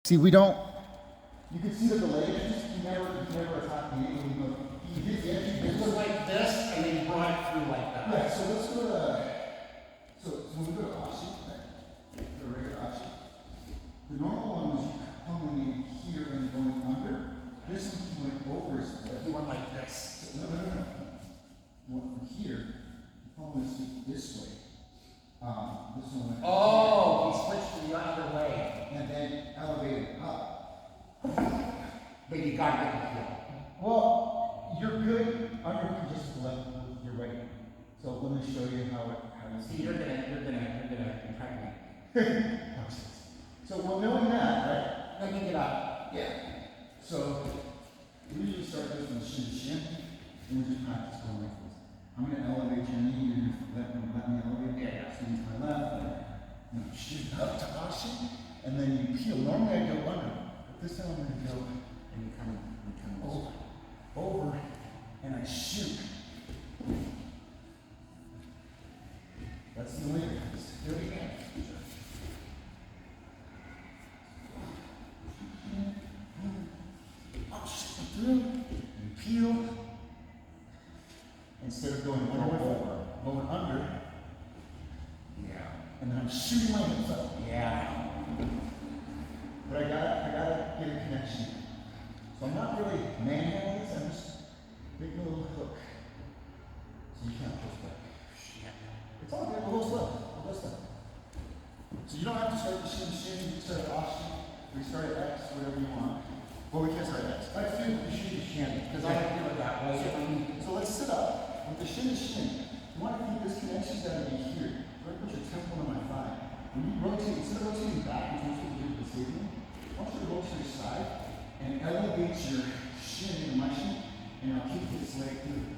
See, we don't. You can see that the leg is just, he never attacked the ankle. He hit the edge. It was like this, and then he brought it through like that. Yeah, so let's go to, so when we go to Ashi, the regular Ashi, the normal one was coming in here and going under. This one he went over his head. He went like this. No. He went from here, he followed his feet this way. This one went Oh, he switched to the other way. and then elevated up. But you got to get the heel. Well, you're good under just left with your right. So let me show you how you See, you're gonna impregnate. So well, knowing that, right? Let me get up. Yeah. So we usually start this with shin to shin, and we just practice going like this. I'm gonna elevate your knee, you're gonna let me elevate. Yeah. So you my left, and you shoot up to Ashi, and then you peel. Normally I go under, but this time I'm gonna go and you come over, and I shoot. That's the way it is. Do it again. I'm shooting through and peel. Instead of going over, going under. Yeah. And then I'm shooting my hips up. Yeah. But I gotta get a connection. So I'm not really manhandling this, I'm just making a little hook. So you can't push back. It's all good, we'll go slow. So you don't have to start the shin, you can start at Ashi, we start at X, whatever you want. Well, we can't start at X. I feel the shin to shin, Because I don't do it that way. so let's sit up with the shin to shin. You want to keep this connection's gotta be here. Right, put your temple on my thigh. When you rotate, instead of rotating back, which is what you do with the stadium, I want you to rotate to your side and elevate your shin into my shin, and I'll keep this leg through.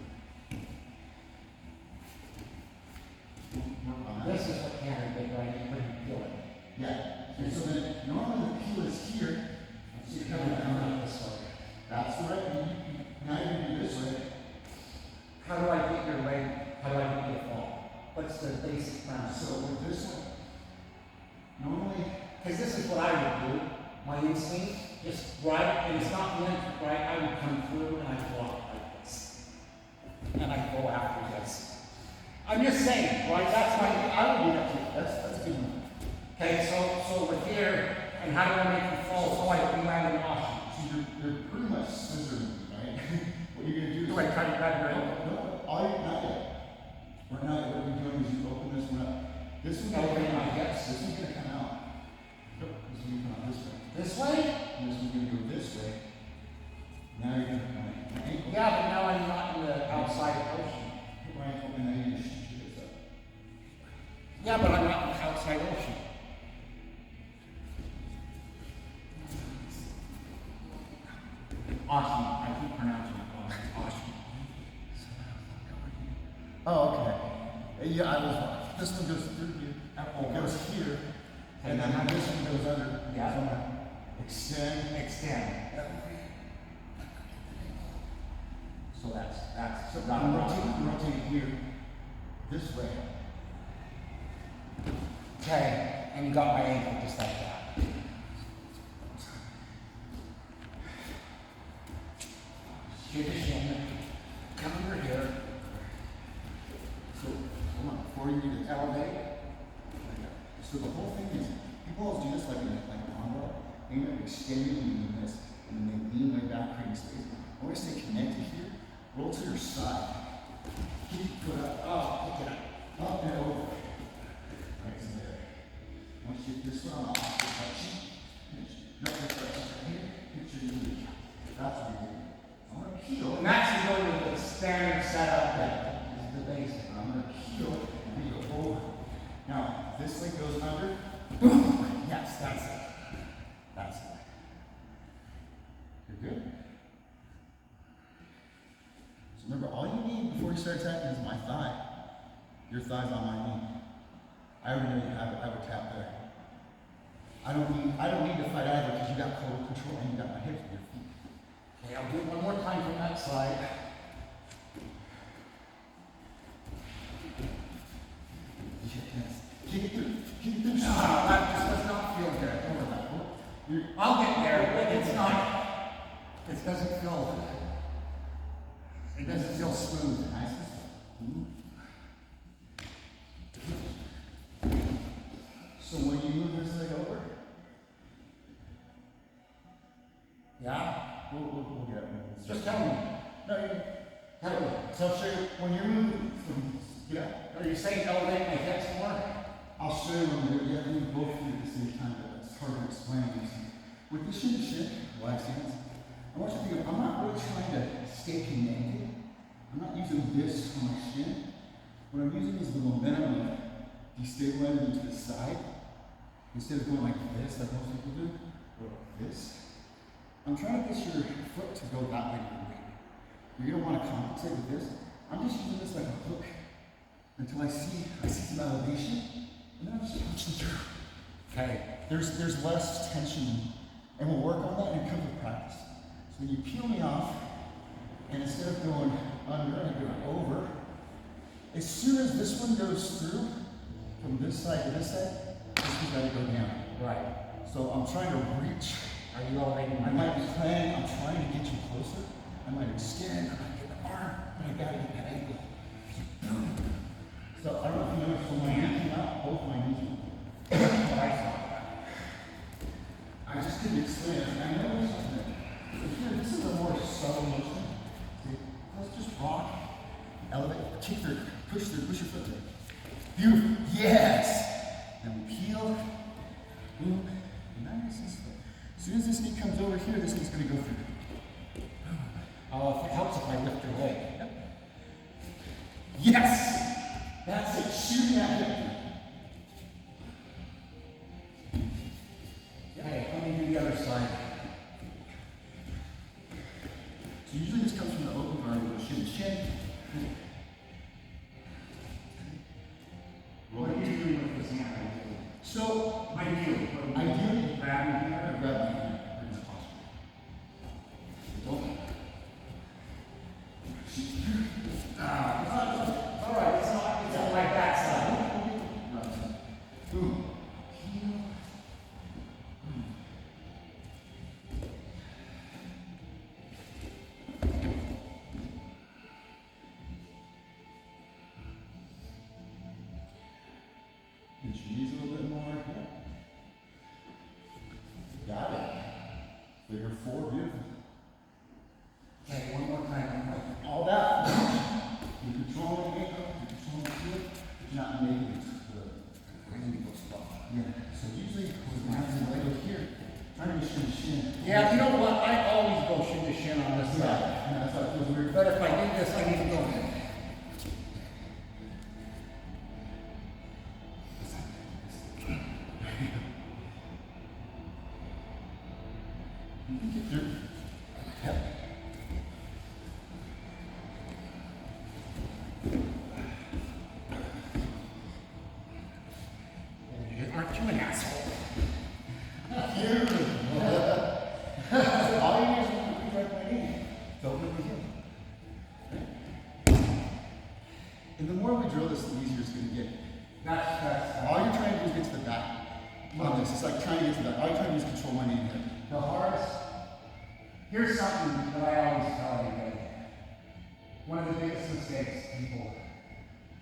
Work on that. This is what Canada did, right? You couldn't feel it. Yeah. And so then normally the peel is here. So you're coming down this way. That's right. Now you're gonna do this way. How do I get your leg? How do I get you to fall? What's the basic premise? So with this one, normally, Because this is what I would do. My instinct, just right, and it's not the end, right? I would come through and I'd walk like this. And I'd go after this. I'm just saying, right? That's my, I would do that too. That's a good one. okay, so we're here, and how do I make you fall so I can land in Ashi? So you're pretty much scissoring, right? What you're gonna do is Do I try to grab your ankle? no, not yet. Right now, what you're doing is you open this one up. This one's gonna Open come my out. hips. This one's gonna come out. Nope, this one's gonna come out this way. This way? And this one's gonna go this way. Now you're gonna put my ankle. Yeah, but now I'm not in the outside ocean. Put my ankle, and then you're gonna shoot your hips up. Yeah, but I'm not in the outside ocean. Ashi, I keep pronouncing it Ashi. Oh, okay. Yeah, I was wrong. This one goes through here. It goes here. And then this one goes under. Yeah. So I'm gonna extend. Extend. So that's. So I'm rotating here this way. Okay, and you got my ankle just like that. Shin to shin. Come over here. So come on, before you do this, Elevate. so the whole thing is, people always do this like a combo. They end up extending and doing this, and then they lean way back, creating space. Always stay connected here. Roll to your side. Keep your foot up. Oh, pick it up. Up and over. Right to there. Once you get this one off, you're touching. No, that's right here. Picture your knee. That's what you're doing. I'm gonna peel. And that's going to the standard setup that is the basic. I'm gonna peel and go over. Now, this leg goes under. Boom! Yes, that's it. That's it. You're good? So remember, all you need before you start attacking is my thigh. Your thigh's on my knee. I already know you have it. I would tap there. I don't need to fight either because you got total control and you got my hips and your feet. Okay, I'll do it one more time from that side. Kick it through. Kick it through. No, that just does not feel good. Don't worry about it. I'll I'll get there, but it's not, it doesn't feel smooth. Nice. So when you move this leg over, Yeah? we'll get it. Just tell me. No, you. Tell me. So I'll show you when you're moving from, yeah. Are you saying elevate my hips more? I'll show you when you have to move both feet at the same time, but it's hard to explain. With the shin to shin, wide stance, I want you to think of, I'm not really trying to stay connected. I'm not using this on my shin. What I'm using is the momentum of destabilizing to the side. Instead of going like this, like most people do, or like this. I'm trying to get your foot to go that way to your weight. You're gonna want to compensate with this. I'm just using this like a hook until I see some elevation, and then I'm just punching through. Okay. There's less tension, and we'll work on that and it comes with practice. So when you peel me off, and instead of going under, I go over. As soon as this one goes through, from this side to this side, this one's got to go down. Right. So I'm trying to reach. Are you elevating I my might be hips? playing, I'm trying to get you closer. I might extend, I might get the arm, but I gotta get that ankle. So I don't know if you noticed when my knee came out, both my knees went. I just didn't explain it. I know there's something. But here, this is a more subtle motion. See, let's just rock, elevate, kick through, push your foot through. Beautiful. Yes! And we peel, boom, nice and slow. As soon as this knee comes over here, this knee's going to go through. Oh, if it helps if I lift your leg. Yep. Yes! That's it. Shoot that hip. Okay, let me do the other side. So usually this comes from the open guard with the shin to shin. What are you doing with this hand? So, Ideally. ideally, Grab me I here. grab my hand. Bring this posture. Don't. All right, it's on my backside. Boom. Get your knees a little bit more. Yeah. Got it. Figure four, beautiful. Okay, one more time. All that. You're controlling the ankle, you're controlling the foot, but you're not making it the ankle spot. Yeah. So usually with my hands right over here, trying to shin to shin. Yeah, you know what? I always go shin to shin on this side. Yeah, that's why it feels weird. But if I do this, I need to go. You can get through. Yep. Aren't you an asshole? Beautiful. All you need is to right my knee. Don't move the heel. And the more we drill this, the easier it's going to get. That's All you're trying to do is get to the back on this. It's like trying to get to the back. All you're trying to do is control my knee and hip. the hardest. Here's something that I always tell everybody. One of the biggest mistakes people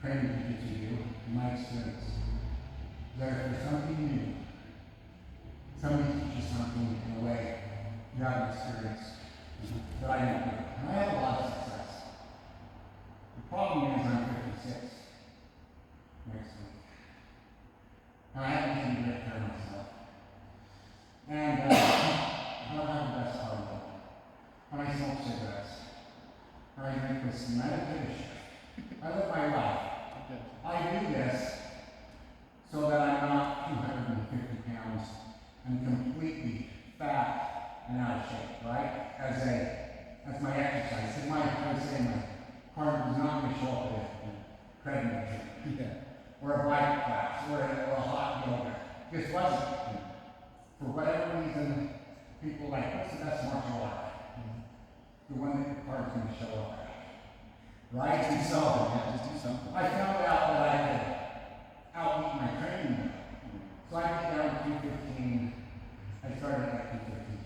training jiu-jitsu do, in my experience, is that if there's something new, somebody teaches something in a way you haven't experienced, that I don't do. And I have a lot of success. The problem is I'm 56 next week. And I haven't taken great care of myself. And I don't have the best heart. And I smoke cigarettes. And I drink whiskey. And I don't give a shit. I live my life. I do this so that I'm not 250 pounds and completely fat and out of shape, right? As my exercise. I would say my heart was not going to show up at a treadmill gym, or a bike class, or a hot yoga. Just wasn't. For whatever reason, people like, what's the best martial art? The one that your heart's going to show up at. Right? Just do something. Yeah, just do something. I found out that I could out-eat my training. So I get down to 215. I started at 215.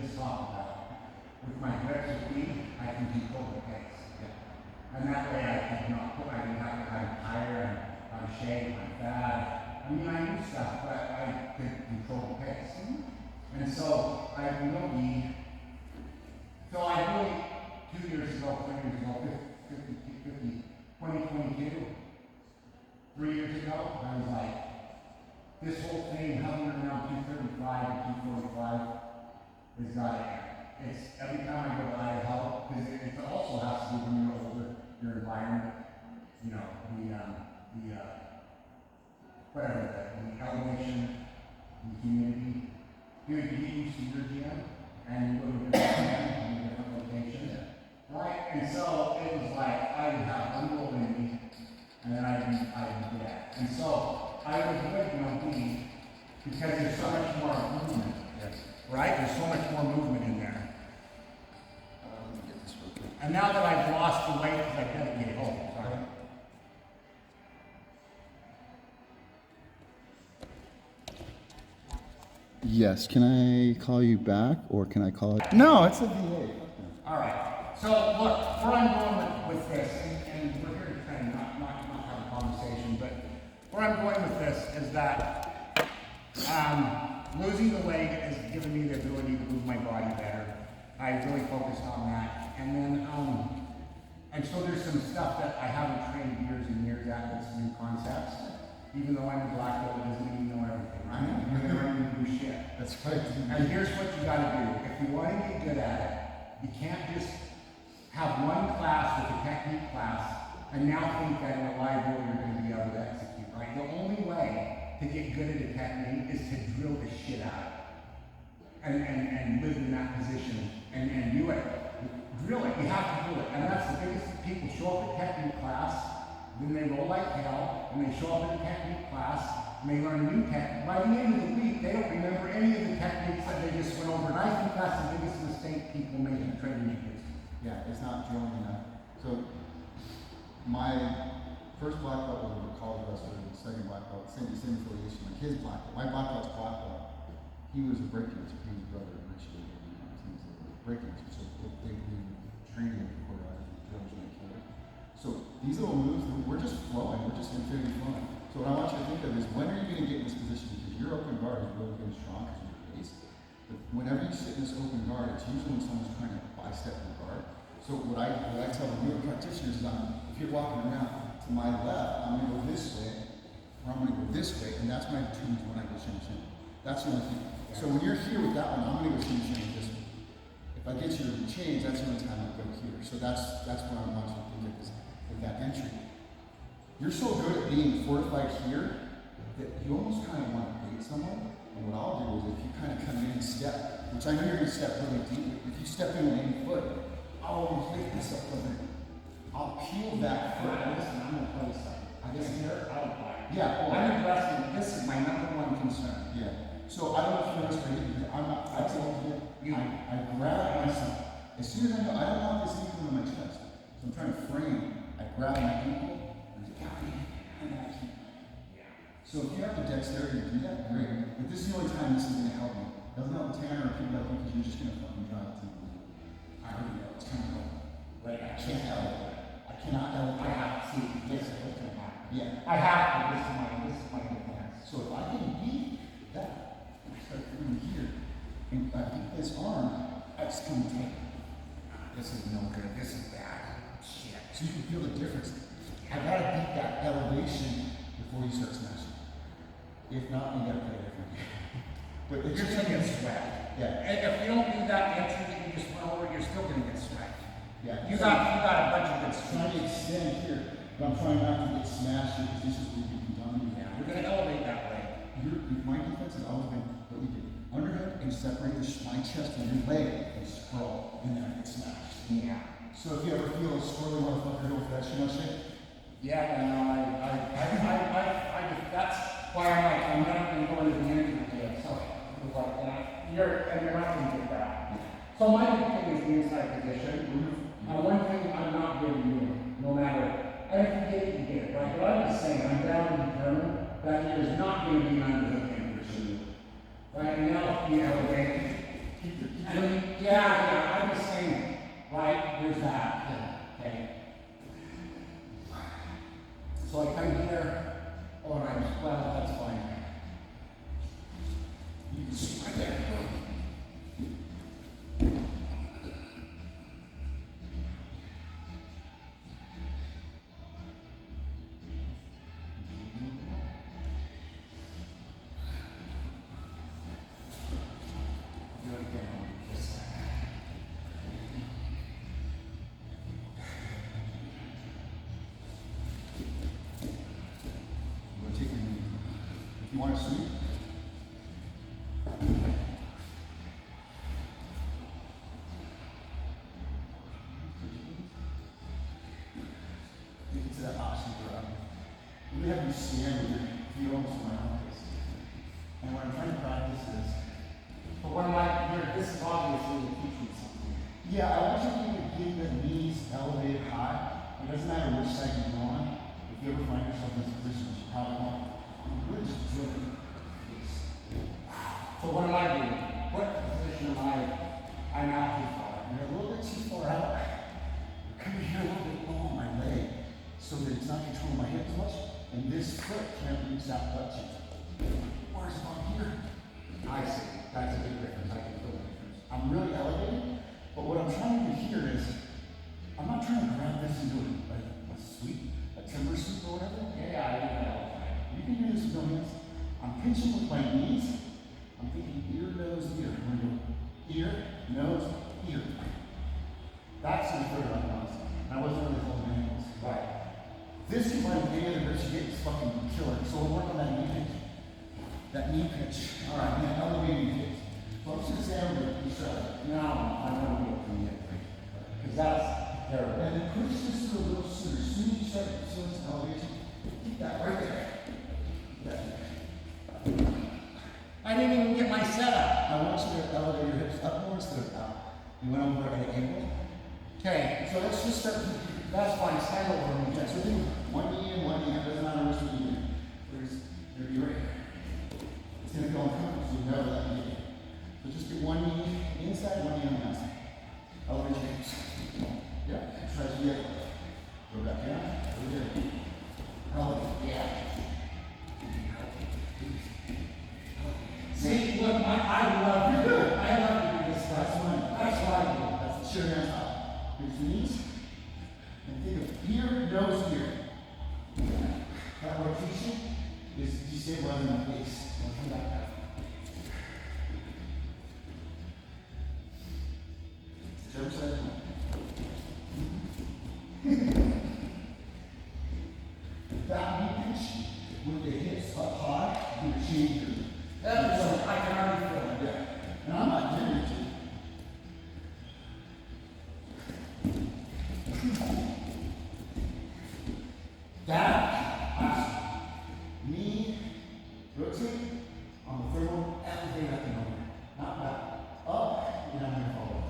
just talked about. With my grips with feet, I can control the pace. Yeah. And that way I can not put, I can have, I'm tired, I'm shaved, I'm fat. I mean, I do stuff, but I can control the pace. And so I really, so I really, 2 years ago, 3 years ago, 2022, 3 years ago, I was like, this whole thing hovering around 235 and 245 is got it. It's every time I go to Idaho, because it also has to do when you're older, your environment, you know, the elevation, the humidity. You get used to your gym, and you go to a different gym in a different location, right? And so it was like I would have unrolled in me, and then I'd be dead. And so I would avoid no because there's so much more movement, right? There's so much more movement in there. Let me get this real quick. And now that I've lost the weight, because I couldn't get home, sorry. Yes, can I call you back or can I call it? No, it's a VA. All right. So look, where I'm going with this, and we're here to kind of not have a conversation, but where I'm going with this is that losing the weight has given me the ability to move my body better. I really focused on that, and then and so there's some stuff that I haven't trained years and years at that's new concepts. Even though I'm a black belt, it doesn't mean you know everything, right? You're gonna learn to do shit. That's right. And here's what you gotta do. If you want to get good at it, you can't just have one class with a technique class and now think that in a live role you're gonna be able to execute, right? The only way to get good at a technique is to drill the shit out of it. And live in that position and do it. Drill it, you have to do it. And that's the biggest, people show up at technique class, then they roll like hell, and they show up in a technique class, and they learn a new technique. By the end of the week, they don't remember any of the techniques that they just went over. And I think that's the biggest mistake people make in training jiu-jitsu. Yeah, it's not drilling enough. So, my first black belt was a college wrestler, and the second black belt, same affiliation, like his black belt. My black belt's black belt. He was a breakdancer. He was brother of Richie. He was a breakdancer. So they training him before I drills and killer. So these little moves, we're just flowing. We're just infinity flowing. So what I want you to think of is, when are you going to get in this position? Because your open guard is really good and strong because of your base. But whenever you sit in this open guard, it's usually when someone's trying to bicep your guard. So what I tell the newer practitioners is, if you're walking around to my left, I'm going to go this way, or I'm going to go this way, and that's my tunes when I go shin to shin. That's the only thing. So when you're here with that one, I'm going to go shin to shin with this one. If I get you to change, that's the only time I go here. So that's what I want you to think of is with that entry. You're so good at being fortified here that you almost kind of want to bait someone. And what I'll do is, if you kind of come in and step, which I know you're going to step really deep, if you step in with any foot, I'll almost lift this up a bit. I'll peel that foot. Listen, I'm going to tell you something. I just here, I don't buy it. Yeah. I'm addressing, this is my number one concern. Yeah. So I don't know if you noticed, but I'm not, I told you, I grab myself. As soon as I know, I don't want this ankle in my chest. So I'm trying to frame, I grab my ankle, and I keep. So if you have the dexterity to do that, great. But this is the only time this is going to help me. It doesn't help Tanner or people like you because you're just going to fucking drive it to me. I already know. It's kind of like, I can't elevate. I cannot elevate. I have to see this is what's going to happen. Yeah. I have to, this is my defense. So if I can beat that, I start doing here, and I beat this arm, I just come take it. This is no good, this is bad. Shit. So you can feel the difference. I gotta beat that elevation before you start smashing. If not, you gotta play different. But it's You're just gonna get like, sweat. yeah. And if you don't do that entry that you just went over, you're still gonna get sweat. Yeah. You got a bunch of good I'm trying to extend here, but I'm trying not to get smashed here because this is where you can dominate. Yeah, you're gonna elevate that way. My defense has always been what you do. Underhook and separate my chest from your leg and scroll, and then I get smashed. Yeah. So if you ever feel a squirrely motherfucker go for that shit, Yeah, and that's why I'm not gonna go into the interview today, so, like, you're not gonna get that. So my big thing is the inside position. One thing I'm not giving you, no matter, and if you get it, you get it, right? But I'm just saying, I'm down and determined that there's not gonna be an underhook in for you. Right, and now, you know, keep your Yeah, I'm just saying, right, there's that, okay? So I come here, all right, well, that's fine. You can see right there. Do it again. Just like that. I'm going to take your knee. If you want to sleep, get into that Ashi Garami. We have you stand with your feet almost in my armpits. And what I'm trying to practice is, But what am I, this is obviously to teach me something. yeah, I want you to get the knees elevated high. It doesn't matter which side you go on. If you ever find yourself in this position, you probably won't. Really just drill it. So what am I doing? What position am I? I'm out too far. You're a little bit too far out. Come here a little bit low on my leg so that it's not controlling my hip as much. And this foot can't reach that butt cheek. Where's it on here? I see. That's a big difference. I can feel the difference. I'm really elevated, but what I'm trying to do here is, I'm not trying to grab this and do a sweep, a timber sweep or whatever. Yeah, I do that all the time. You can do this with no hands. I'm pinching with my knees. I'm thinking ear, nose, ear. I'm going to go ear, nose, ear. That's the third one, honestly. I wasn't really holding my ankles. Right. This combined with any other grips you get is fucking killer. So we'll work on that knee pinch. That knee pinch. All right, man, elevating knee pinch. So I'm just going to say I'm going to push out. No, I don't want to go from yet. Because that's terrible. And then push this to a little sooner. As soon as you start feeling some elevation, keep that right there. Keep that there. I didn't even get my setup. I want you to elevate your hips up more instead of out. You went over at an angle. Okay, So let's just start. that's fine. Stand over me. Yeah, so do one knee in, one knee out. Doesn't matter which one you do. There's, you're right here. It's going to go uncomfortable, so you never let me in. So just do one knee inside, one knee on the outside. Elevate your hips. Yeah, try to get. Go back down. Over there. Elevate. Yeah. See, look, I love you. I love to do this stuff. That's fine. That's what I do. That's the chair on top. Here's your knees. And think of ear, nose, ear. That rotation is destabilizing my face. I'll come back down. Whichever side you want. That knee pinch with the hips up high, you can change your. That's I can already feel it. Yeah. And I'm not giving it to you. Down. Knee. Rotate. On the third one, elevate up and over. Not back. Up. And I'm going to follow.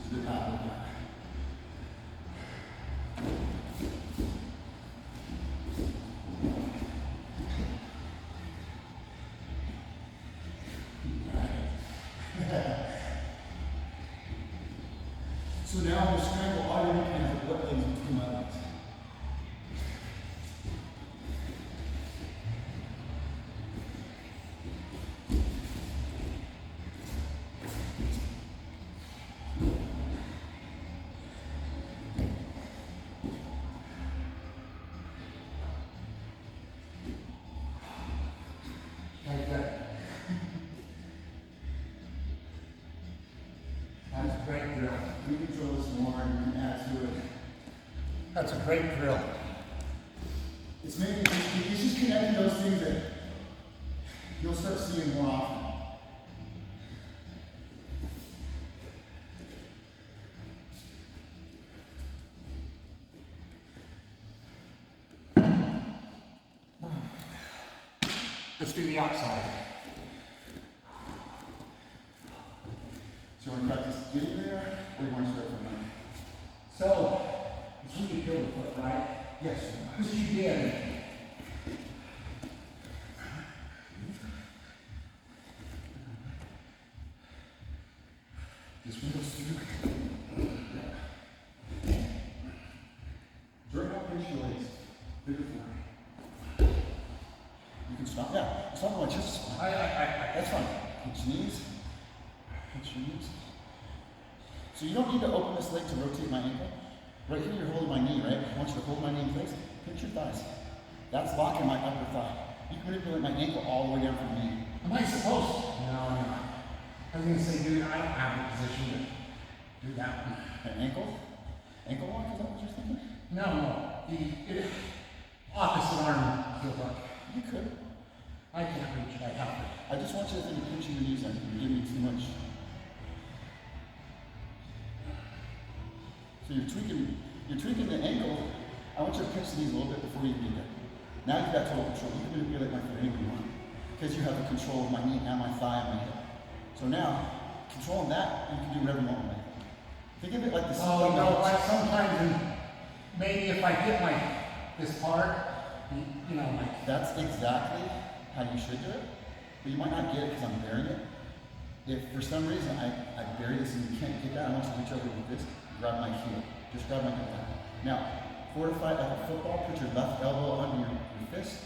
Good job, good job. So now I'm going to scramble all your hands with what legs between my legs. Like that. That's a great drill. We control this more and you can add to it. That's a great drill. It's making, it's just connecting those things that you'll start seeing more often. Let's do the outside. So you want to practice getting there, or you want to start from there? So, it's when you feel the foot, right? Yes. Which you did. This one goes through. During out pinch your legs. Bigger forward. You can stop. Yeah, stop on my chest. That's fine. Pinch your knees. Pinch your knees. So you don't need to open this leg to rotate my ankle. Right here, you're holding my knee, right? I want you to hold my knee in place. Pinch your thighs. That's locking my upper thigh. You can manipulate my ankle all the way down from the knee. Am I supposed to? No, I'm not. I was going to say, dude, I don't have the position to do that one. An ankle? Ankle lock, is that what you're thinking? No. The opposite arm feels like. You could. I can't reach it. I have to. I just want you to think of pinching your knees in. You're giving me too much. So you're tweaking the ankle. I want you to pinch the knees a little bit before you get there. Now you've got total control. You can manipulate my foot any way you want. Because you have the control of my knee and my thigh and my hip. So now, controlling that, you can do whatever you want with my ankle. Think of it like this. Oh, no, like sometimes maybe if I get this part, like. That's exactly how you should do it. But you might not get it because I'm burying it. If for some reason I bury this and you can't get that, I want you to reach over with this, grab my heel. Just grab my heel down. Now, fortify like a football, put your left elbow under your fist,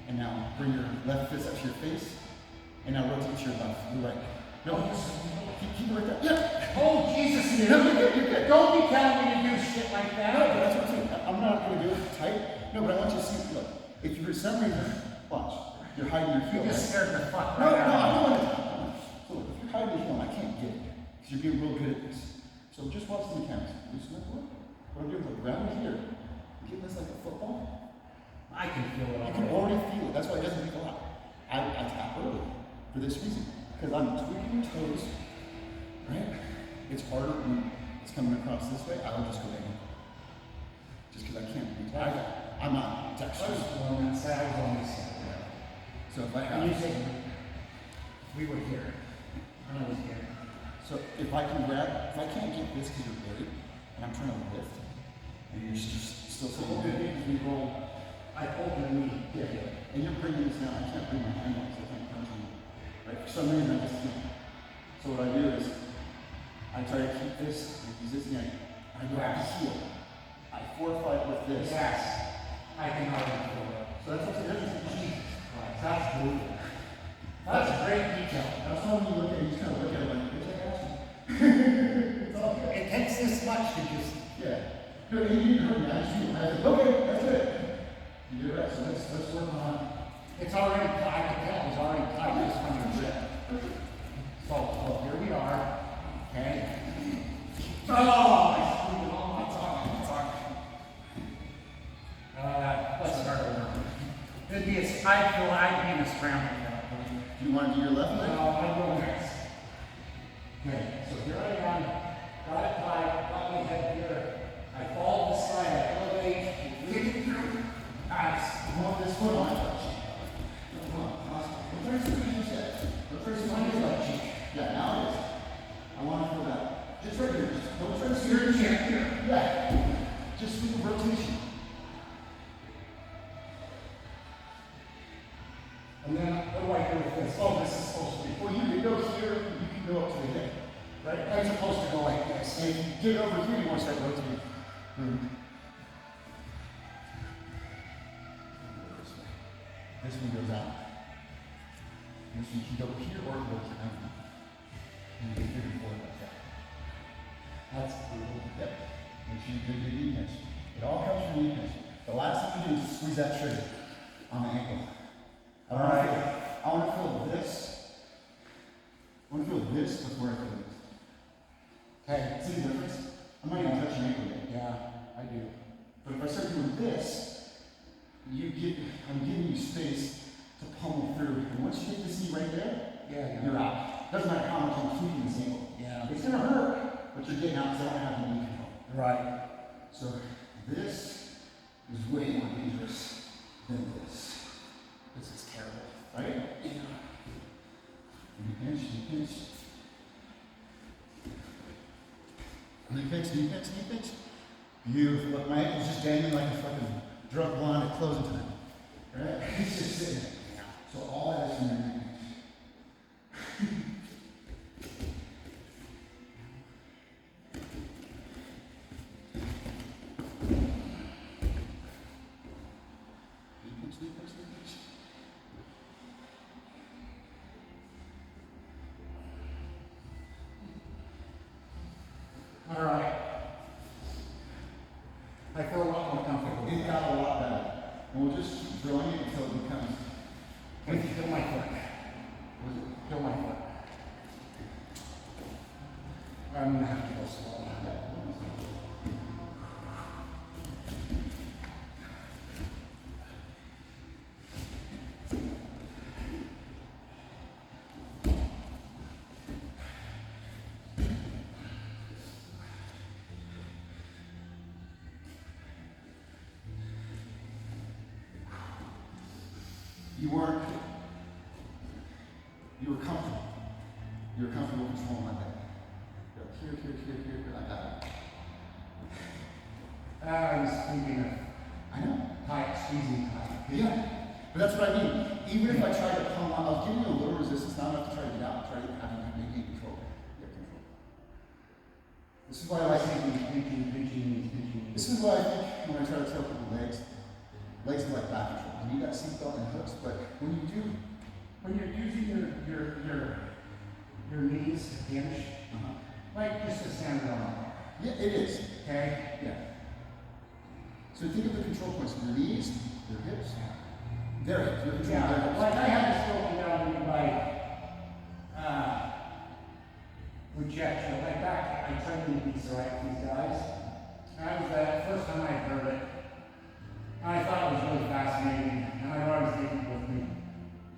and now bring your left fist up to your face, and now rotate to your left, your right. No, keep it right there. Yeah. Oh, Jesus, dude. No, you're good. Don't be telling me to do shit like that. No, but that's what I'm saying. I'm not going to do it tight. No, but I want you to see, look, if you for some reason, watch, you're hiding your heel. You just scared the fuck No, right out I of don't want to. So look, if you're hiding your heel, I can't get it. Because you're being real good at this. So just watch the mechanics. Loosen up, look. What I'm doing is like ground here. I'm getting this like a football. I can feel it. You can already feel it. That's why it doesn't take a lot. I tap early for this reason. Because I'm tweaking your toes, right? It's harder when it's coming across this way. I would just go down. Just because I can't reach. I'm not dexterous. So if I have. You said we were here. I was here. So if I can grab, if I can't get this because you're buried, and I'm trying to lift, and you're just still saying, we roll. I pulled the knee. Yeah. And you're bringing this down. I can't bring my hand up, so I can't punch you. Right? For some reason, I just can't. So what I do is, I try to keep this, and use this knee. I grab the heel. I fortify it with this. Yes. I can already feel it. So that's what's the difference. Jesus Christ. That's brutal. That's a great detail. That's why when you look at it, you just kind of look at it like, bitch, I got you. It's all good. It takes this much to just. Yeah. No, you didn't hurt me. I just feel, I said, okay, that's it. You did right. So let's work on. It's already, I can tell it's already tight just from your grip. So here we are. Okay. Oh, I screwed it all. Let's start over. It'd be I'd be in a scramble. Do you want to do your left leg? No, I go next. Okay, so here I am. Got it tight, got my head here. I fall to the side, I elevate, kick it through. Nice. You want this foot on? Come on. The first thing you said. The first one is like cheek. Yeah, now it is. I want to feel that. Just right here. Just don't try to steer your chair here. Yeah. Just feel the rotation. And then what do I do with this? Oh, this is supposed to be. Well, you can go here, you can go up to the hip. Right? I'm supposed to go like this. And if you get over here, you want to start rotating. This one goes out. This one can go here or it goes down. And you can figure forward like that. That's cool. Yep. Make sure you do your knee pinch. It all comes from knee pinch. The last thing you do is squeeze that trigger on the ankle. I want to feel this. I want to feel this before I feel this. Okay. See the difference? I'm not even touching your ankle yet. Yeah, I do. But if I start doing this, I'm giving you space to pummel through. And once you get this knee right there, you're out. Doesn't matter how much I'm tweaking this ankle. Yeah. It's gonna hurt, but you're getting out because I don't have the knee control. Right. So this is way more dangerous than this. This is terrible. Right? Knee pinch, knee pinch. Knee pinch, knee pinch, knee pinch. Beautiful. Look, my ankle's just dangling like a fucking drug blonde at closing time. Right? He's just sitting there. So all that is in your knee pinch. All right. I feel a lot more comfortable. It got a lot better. And we'll just keep drilling it until it becomes. Wait, feel my foot. Feel my foot. I'm gonna have to go slow. You were comfortable. You were comfortable controlling my back. Here, I got it. I was thinking of I know. tight, squeezing tight. Yeah. But that's what I mean. Even if I try to come on, I'll give you a little resistance, not enough to try to get out, try to have you maintain control. Get control. This is why I like Pinching. This is why I think when I try to tell people legs are like back control. You need that seatbelt and hooks, but when you do, when you're using your knees to pinch, like just a standard arm. Yeah, it is. Okay? Yeah. So think of the control points: your knees, your hips. Their hips. Your control. Their hips. Like I had this broken down to my rejection. Like back, I trained these guys. And I was the first time I heard it. And I thought it was really fascinating, and I always take it with me.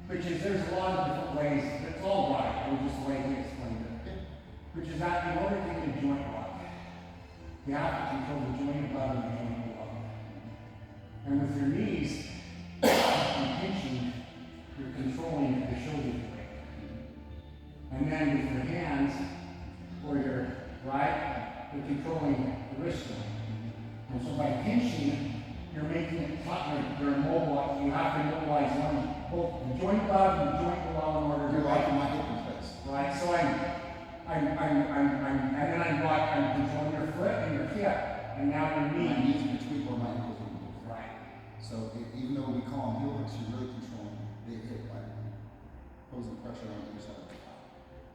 Which is, there's a lot of different ways, it's all right, it was just the way he explained it. Which is that in order to get a joint lock, you have to control the joint above and the joint below. And with your knees, and pinching, you're controlling the shoulder blade. And then with your hands, or your right, you're controlling the wrist joint. And so by pinching, you're making it tougher, you're immobile, you have to mobilize both the joint above and the joint below in order to. You're locking my hip in place. Right, so and then I'm controlling your foot and your hip, and now your knee. My knees between where my ankles are moving. Right. So even though we call them heel hooks, you're really controlling the hip by posing pressure on either side of the thigh.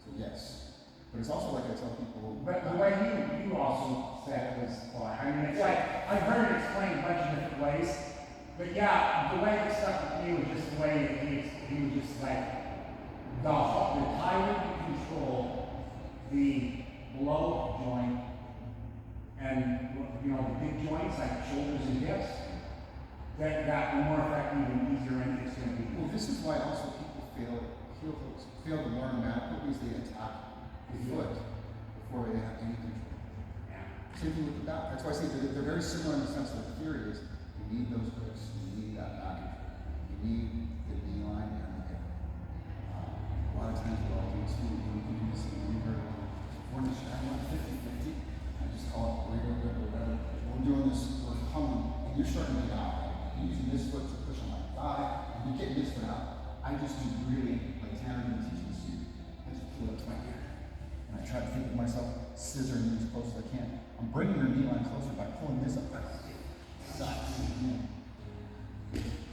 So yes. But it's also like I tell people. But the way you also said it was fine. I mean, it's like, I've heard it explained a bunch of different ways. But yeah, the way it stuck with me was just the way that he was just like, the higher you control the below joint and, you know, the big joints like shoulders and hips, that the more effective and easier it's going to be. Well, this is why also people fail heel hooks, fail to learn them out because they attack the foot before they have any control. Yeah. Same thing with the back. That's why I say they're very similar in the sense that the theory is you need those hooks, you need that back control, you need the knee line and the hip. A lot of times what I'll do too, when we can do this in the we're just I want 50-50. I just call it whatever. We're doing this, we're humming, and you're starting to get out. Right? You're using this foot to push on my thigh, and you're getting this foot out. I just do really, like Tanner didn't teach me to. I just pull up to my ear. And I try to think of myself scissoring you as close as I can. I'm bringing your knee line closer by pulling this up.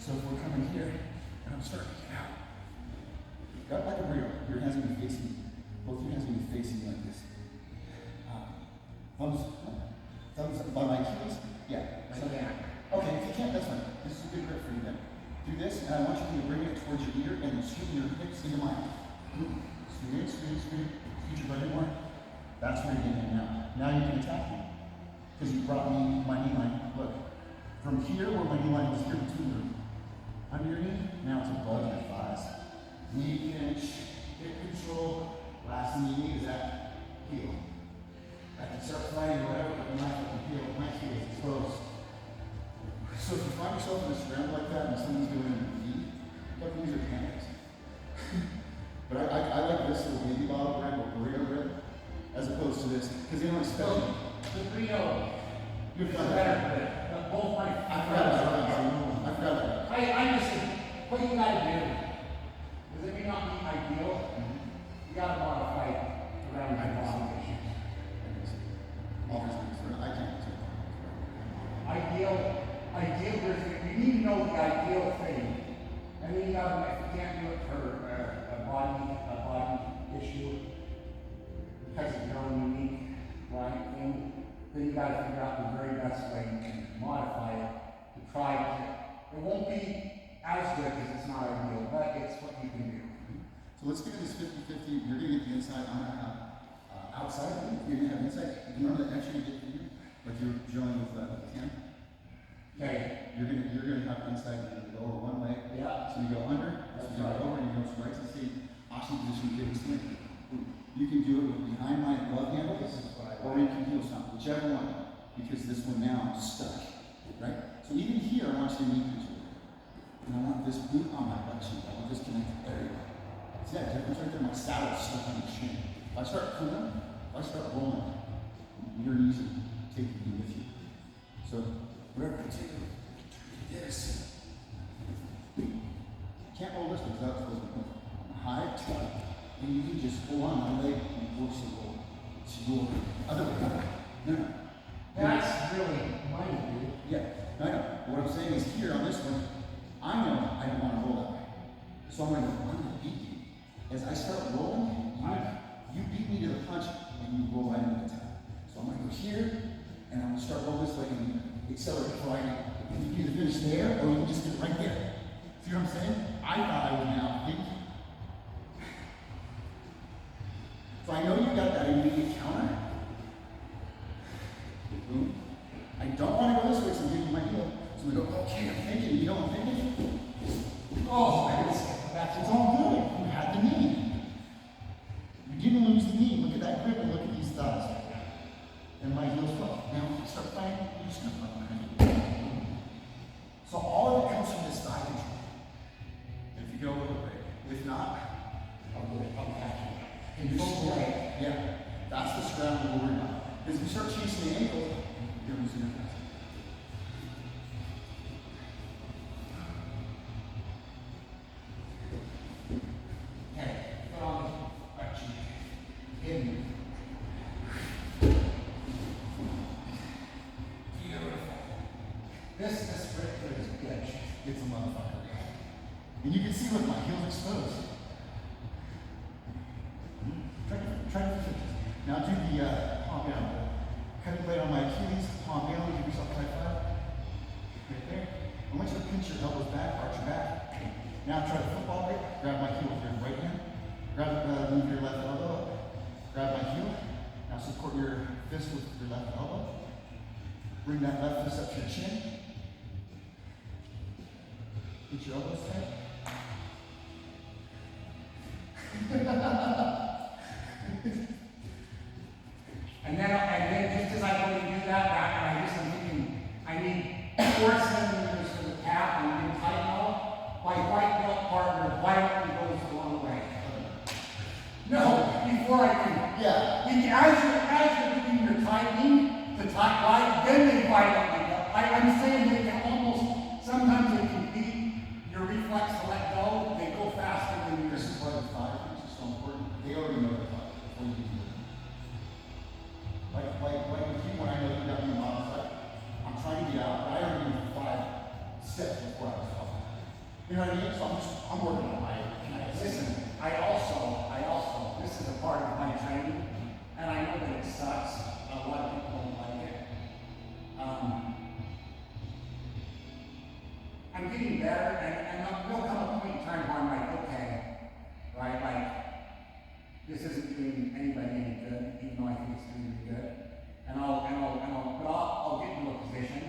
So if we're coming here, and I'm starting to get out. Got like a burrito. Your hands will be facing, both your hands will be facing like this. Thumbs by my keys. Yeah. So yeah. Okay, if you can't, that's fine. This is a good grip for you then. Do this, and I want you to bring it towards your ear and then scoot your hips into mine. Scoot, scoot your body more. That's where you're getting now. Now you can attack me. Because you brought me my knee line. Look. From here, where my knee line was here between your under your knee, now it's above your thighs. Knee pinch, hip control. Last knee is that heel. I can start fighting or whatever, but my heel is exposed. So if you find yourself in a scramble like that and someone's doing a knee, you have to use your hands. gotta do, because it may not be ideal, you gotta modify it around your body issues. I can't. Ideal, you need to know the ideal thing. And then you gotta, if you can't do it for a body issue, because of your own unique, right, thing, then you gotta figure out the very best way to modify it, to try to, it won't be as good because it's not ideal, but it's what you can do. So let's get this 50-50. You're going to get the inside, I'm going to have outside. You're going to have inside. You remember that extra you did for you? Like you're drilling with 10? Okay. You're going to have inside. You're going to go over one way. Yeah. So you go under. That's so you right. go over and you go right to the same Ashi position. Give it strength. You can do it with behind my glove handle. This is what I or you can heel stomp, whichever one. Because this one now is stuck. Right? So even here, I want you to knee control. And I want this boot on my butt cheek. I want this connected area. See that difference right there? My saddle is stuck on the shin. If I start pulling, if I start rolling, your knees are taking me with you. So whatever I take, this. You can't roll this because that's supposed to be high, and you can just pull on my leg and force the roll. So go other way. No. That's really money, dude. Yeah, I know. What I'm saying is here on this one, I know I don't want to roll that way. So I'm going to beat you. As I start rolling, you beat me to the punch and you roll right into the tap. So I'm going to go here and I'm going to start rolling this way and accelerate right now. And you can either finish there or you can just do it right there. See what I'm saying? I thought I would now beat you. So I know you got that immediate counter. Boom. I don't want to go this way, so I'm giving you my heel. So we go, okay, I'm thinking. You know what I'm thinking? Oh, it's all good. You had the knee. You didn't lose the knee. Look at that grip and look at these thighs. And my heels fell. Now, start fighting. You just gonna fight. So all of it comes from this thigh control. If you go a little bit. If not, I'll catch you. And you're straight. Yeah. That's the scramble we're worried about. Because if you start chasing the ankle, you're losing your fast. Okay, put on the right cheek. In. Beautiful. This grip foot is good. It's a motherfucker. And you can see, look, my heel's exposed. Try to finish. Now do the palm down. Cutting blade on my Achilles, palm down, give yourself a high five. Right there. I want you to pinch your elbows back, arch your back. Now try to football it. Grab my heel with your right hand. Move your left elbow up. Grab my heel. Now support your fist with your left elbow. Bring that left fist up to your chin. Get your elbows tight. And then just as I go to do that, I'm thinking, I need 4 centimeters for the tap and then tighten all. My white belt partner violently goes the wrong way. No, before I can. Yeah. As you're doing your tightening, the tight right, then they violently go. I'm saying they can almost, sometimes they can beat your reflex to let go. They go faster than yours. This is why the thigh is so important. They already know the thigh before you do it. Like with you, when I know you got me on the side, I'm trying to get out, but I already knew 5 steps before I was falling. You know what I mean? So I'm working on my kinetics. Listen, I also, this is a part of my training, and I know that it sucks. A lot of people don't like it. I'm getting better, and there'll come a point in time where I'm like, okay, right, like, this isn't doing anybody any good, even though I think it's doing me good. But I'll get into a position,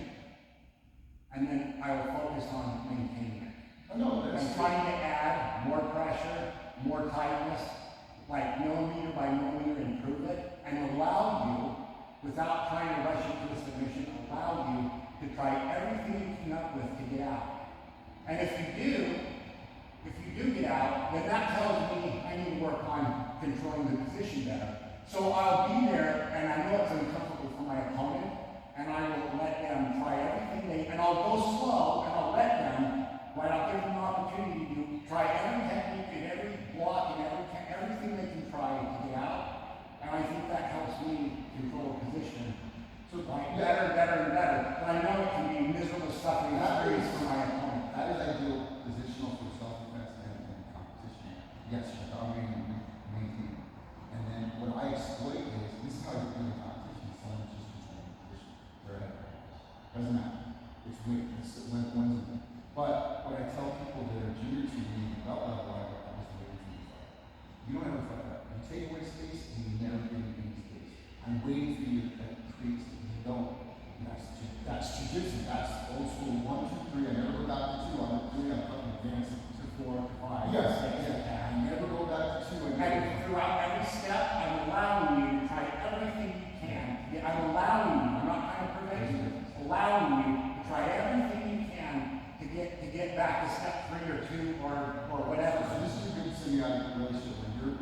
and then I will focus on maintaining it. I'm trying to add more pressure, more tightness, like millimeter by millimeter, improve it, and allow you, without trying to rush into a submission, allow you to try everything you can up with to get out. And if you do get out, then that tells me I need to work on controlling the position better. So I'll be there, and I know it's uncomfortable for my opponent, and I will let them try everything and I'll go slow, and I'll let them, right, I'll give them an opportunity to do Yes, you're dominating and maintaining. And then what I exploit is, this is how you're doing competition. Someone just controlling the position. They're ahead of you. Doesn't matter. It's weird. It's one's a win. But what I tell people that are juniors who need belt level, I'm just waiting for you to fight. You don't ever fuck up. You take away space and you never give me any space. I'm waiting for you to create space. You don't. That's Jiu-Jitsu. That's old school 1, 2, 3. I never go back to 2. I'm at 3. I'm fucking advancing to 4, 5. Yes. I never go back to 2. And throughout every step, I'm allowing you to try everything you can. I'm allowing you. I'm not trying to prevent you. Allowing you to try everything you can to get back to step 3 or 2 or whatever. So this is a good symbiotic relationship when you're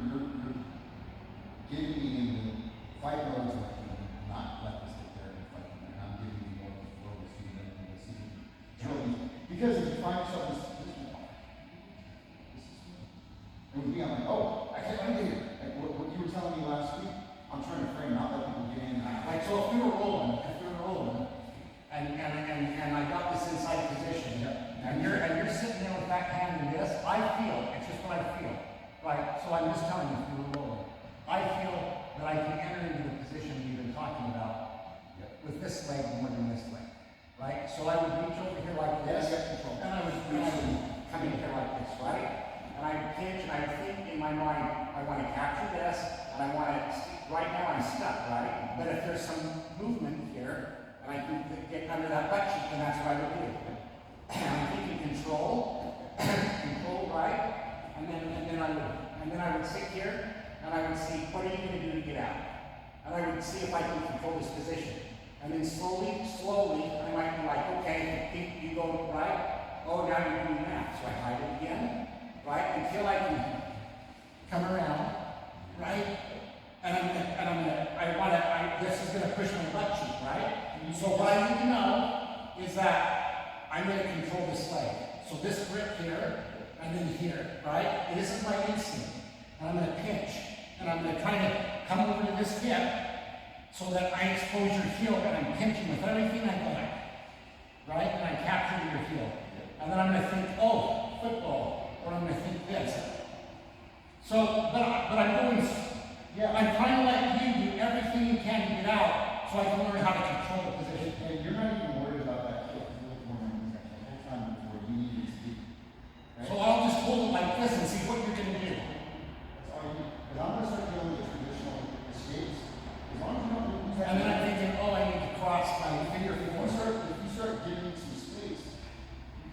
giving me in the fight mode to not let this get there and fight. And I'm giving you more of the flow to see them and see them. Because if you find yourself in this position, and with me, I'm like, oh, I can't undo it. Like what you were telling me last week, I'm trying to frame out that people get in. Like, so if we were rolling, and I got this inside position, and you're sitting there with that hand in this, I feel, it's just what I feel. Right? So I'm just telling you, if we were rolling, I feel that I can enter into the position we've been talking about with this leg more than this leg. Right? So I would reach over here like this, and I would come in here like this, right? And I would pinch, and I would think in my mind, I want to capture this, and I want to, right now I'm stuck, right? But if there's some movement here, and I can get under that butt cheek, then that's what I would do. I'm thinking control, right? And then I would sit here, and I would see, what are you going to do to get out? And I would see if I can control this position. And then slowly, I might be like, okay, you go right, oh, now you're doing that. So I hide it again, right, until I can come around, right? This is gonna push my butt cheek, right? So what I need to know is that I'm gonna control this leg. So this grip here, and then here, right? This is my instinct. And I'm gonna pinch, and I'm gonna kind of come over to this hip, so that I expose your heel, and I'm pinching with everything I got, right? And I capture your heel. And then I'm gonna think, oh, football, or I'm gonna think this. So, but I'm going, I'm trying to let you do everything you can to get out, so I can learn how to control the position. And you're not even worried about that kick. You're looking at the whole time before you need to speak. Right? So I'll just hold it like this and see what you're going to do. That's all you. But I'm going to start dealing with the traditional escapes. As long as you don't do that. And then I'm thinking, oh, I need to cross my finger. If you start giving some space,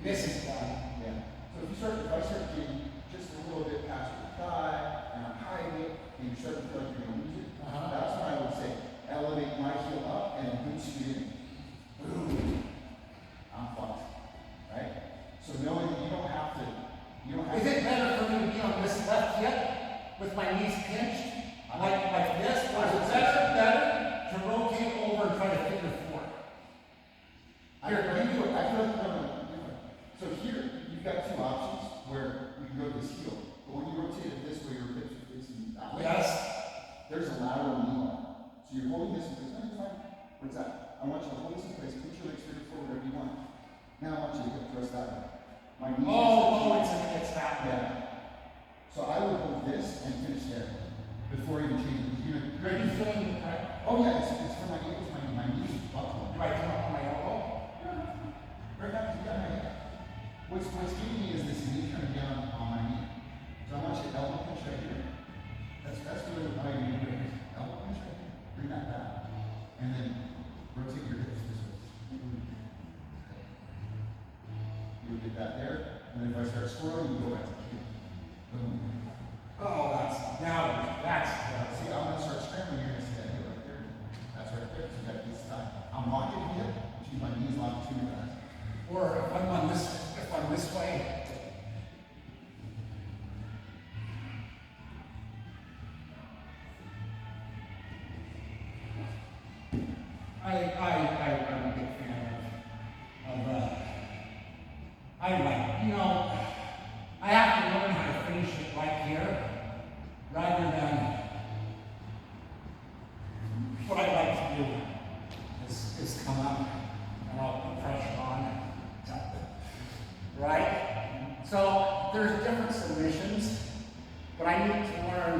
this is done. Yeah. So if I start getting just a little bit past your thigh, and I'm hiding it, and you start to feel like you're going to lose it, that's when I would say, elevate my heel up and boost you in. Boom. I'm fucked. Right? So knowing that you don't have to. Is it better for me to be on this left hip with my knees pinched, like this, or is it better to rotate over and try to figure 4? Here, you do it. I feel like different. So here, you've got 2 options where you can go to this heel. But when you rotate it this way, your hips are facing that way. Yes. There's a lateral knee line. So you're holding this in place. No, you're fine. What's that? I want you to hold this in place. Put your legs straight forward, whatever you want. Now I want you to hip thrust that way. My knees. It's that way. Yeah. So I would hold this and finish there before even changing. Are you feeling it? Oh yeah, it's for my ankles, my knees buckling. Do I come up on my elbow? Right now, you got my hip. What's giving me is this knee turn down on my knee. So I want you to elbow pinch right here. That's really how you do it. Elbow pinch right here. Bring that back. And then rotate your hips this way. You'll get that there. And then if I start swirling, you go back to kick. Boom. Oh, that's See, I'm going to start scrambling. You're going to see that heel right there. That's right there. So you got this side. I'm locking here, which means my knees locked to your guys. Or if I'm this way. I'm a big fan of I have to learn how to finish it right here, rather than what I like to do is come up and I'll put pressure on it. Right? So there's different submissions But I need to learn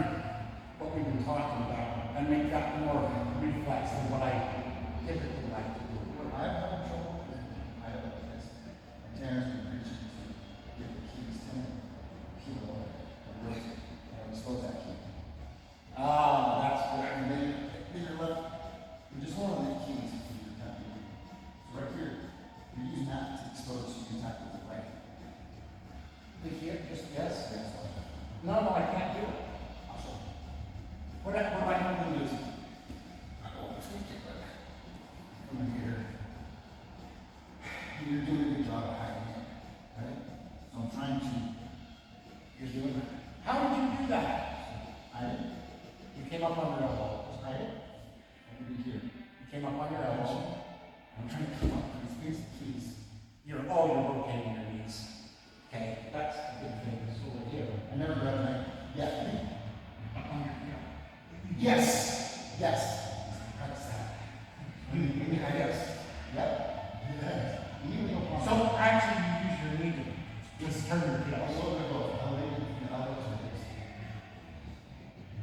what we've been talking about and make that more reflex than what I typically like to do. I have trouble with I have like this. Terrence been preaching to give the keys to him. He will expose that key. Ah, that's good. And then you're left, you just hold on the keys to your tap. So right here, you're using that to expose so you can tap with the right. Think here, just yes. Yes. No, I can't do it. I'll show you. What I I'm going to do is, I don't want to tweak it, but from here, you're doing a good job of hiding it, right? So I'm trying to, you're doing it. How did you do that? Hide it. You came up on your elbow. Just hide it. Over here. You came up on your elbow. I'm trying to come up with these keys. You're rotating your knees. Okay, that's a good thing. So we're here. I never grabbed my, yeah. Up on your heel. Yes. Yes. Practice that. Yes. Yep. Yes. So actually, you use your knee to just turn your a heel. little bit of both. Elevated and elbow to this.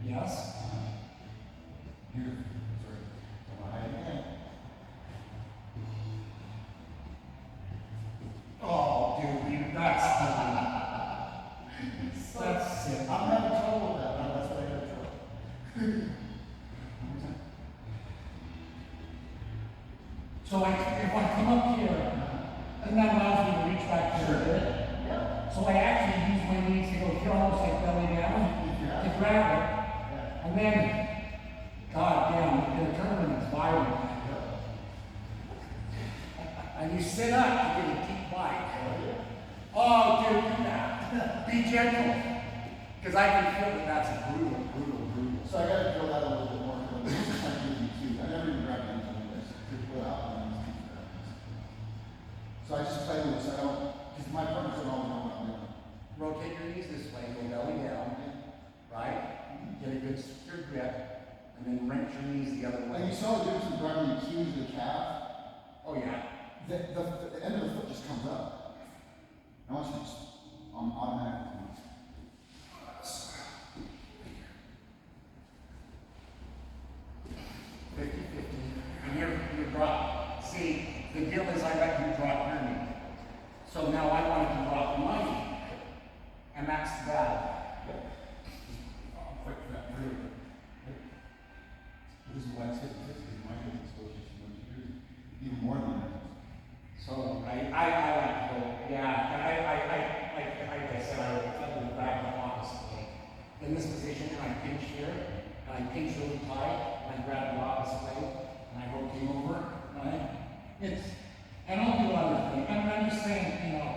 Yes. Beautiful. Sorry. Come on, hide it again. Oh, dude, that's sick. I'm having trouble with that. No, that's what I have trouble. So if I come up here, and that allows me to reach back here a bit. Yeah. So I actually use my knees to go here, almost like belly down, to grab it. Yeah. And then, God damn, the tournament is violent. And you sit up to get a deep bite. Oh, dude, do that. Be gentle. Because I can feel that that's a brutal. So I gotta drill that a little bit more. This is kind of easy too. I never even grabbed into this to pull out on these keys. So I just play with this. I don't, because my partners don't always know what I'm doing. Rotate your knees this way, go belly down, right? Get a good secure grip, and then wrench your knees the other And you way. saw the difference in grabbing the keys to the calf. Oh yeah. The end of the foot just comes up. I want you to just on automatic. 50-50. And you're drop. See, the deal is I let you drop your knee. So now I want to drop my knee. And that's the battle. Quick for that really. This is why I said this is my good exposure to what you do. Even more than that. So I like to go, yeah, like I said, I would grab the opposite way. In this position, and I pinch here, and I pinch really tight, and I grab the opposite way, and I rotate over, right? And I'll do other things. I'm just saying, you know,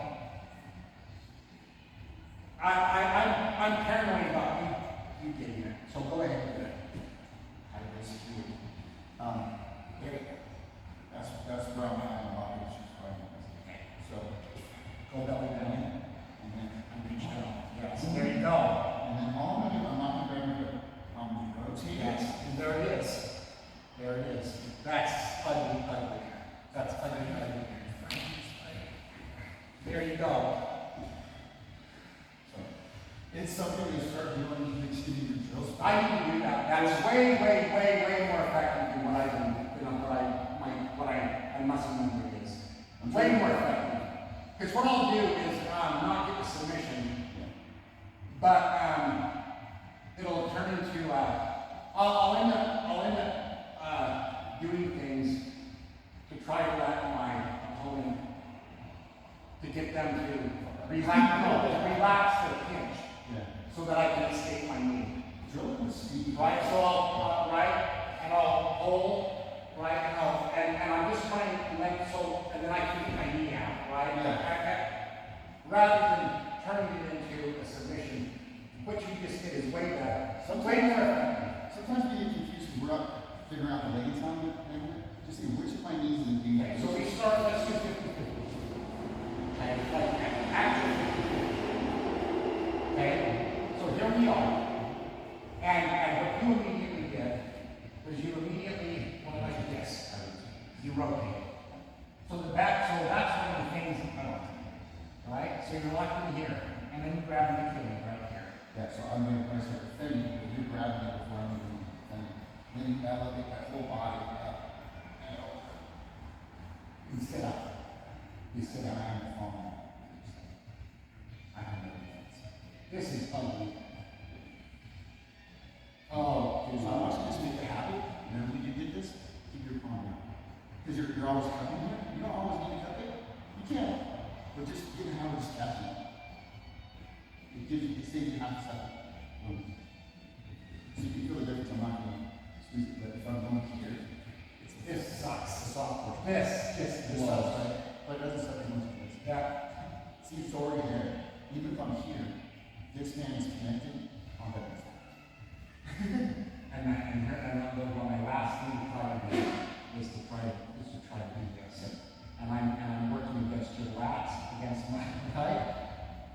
I'm paranoid about you getting it. So go ahead and do it. How to execute. There you go. That's where I'm at in the body issues. So, Go belly down, and then and reach down. Yes, there you go. And then all I'm gonna do, I'm not gonna grab my grip. I'm gonna rotate Yes, it. and there it is. There it is. That's ugly. That's ugly. There you go. So, it's something you start doing, you can do your drills. I need to do that. That is way more effective than what I do. You know, what I must remember is. Way more effective. Because what I'll do is not get the submission, but it'll turn into I'll end up doing things to try to let my opponent to get them to relax their pinch, so that I can escape my knee. Drilling with speed. Right, so I'll and I'll hold, right, and I'm just trying to and then I can get my knee out, right? Rather than turning it into a submission, what you just did is way better. Way more effective. Sometimes we get confused because we're not figuring out the legs on it. Just see which of my knees is the Okay, so we start, let's do 50-50. Okay, like actually 50-50. Okay, so here we are. And what you immediately did was you immediately went like this. You rotate. So that's one of the things, right? So you're locking here, and then you grab the Achilles right here. Yeah, so I'm going to start defending, but you're grabbing it before I'm even defending. Then you elevate that whole body up. And over. Instead of I am falling. I have no defense. This is ugly. Oh, So I want you to just make a habit. And then when you did this, keep your palm down. Because you're always cutting here. You don't always need to cut it. You can. But just get a habit of just catching it. It saves you half a second. So you can feel the difference. I'm not going to squeeze it, but if I'm going here, this sucks. The software. This just blows, blows. right? But it doesn't suck too much. Yeah. See, it's already there. Even if I'm here, this man is connected on that side. And my last thing to try to do is to try to do this. And I'm working against your lats, against my right.